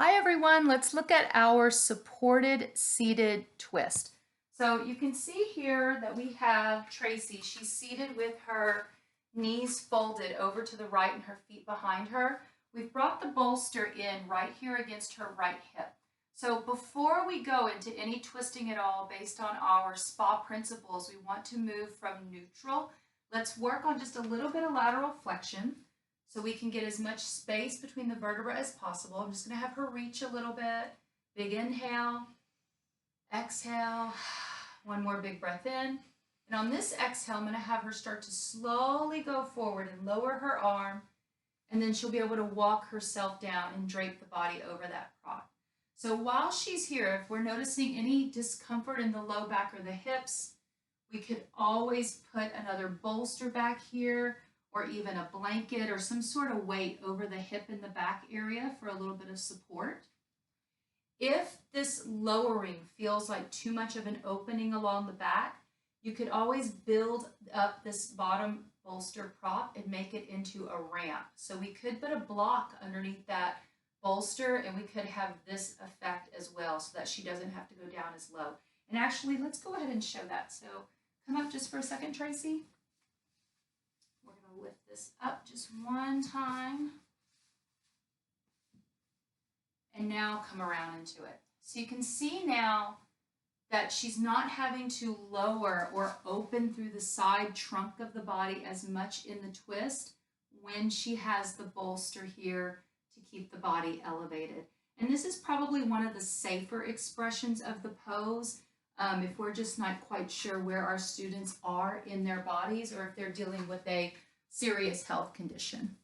Hi everyone, let's look at our supported seated twist. So you can see here that we have Tracy. She's seated with her knees folded over to the right and her feet behind her. We've brought the bolster in right here against her right hip. So before we go into any twisting at all based on our spa principles, we want to move from neutral. Let's work on just a little bit of lateral flexion so we can get as much space between the vertebrae as possible. I'm just going to have her reach a little bit. Big inhale, exhale, one more big breath in. And on this exhale, I'm going to have her start to slowly go forward and lower her arm, and then she'll be able to walk herself down and drape the body over that prop. So while she's here, if we're noticing any discomfort in the low back or the hips, we could always put another bolster back here, or even a blanket or some sort of weight over the hip and the back area for a little bit of support. If this lowering feels like too much of an opening along the back, you could always build up this bottom bolster prop and make it into a ramp. So we could put a block underneath that bolster and we could have this effect as well so that she doesn't have to go down as low. And actually, let's go ahead and show that. So come up just for a second, Tracy. We're going to lift this up just one time. And now come around into it. So you can see now that she's not having to lower or open through the side trunk of the body as much in the twist when she has the bolster here to keep the body elevated. And this is probably one of the safer expressions of the pose if we're just not quite sure where our students are in their bodies or if they're dealing with a serious health condition.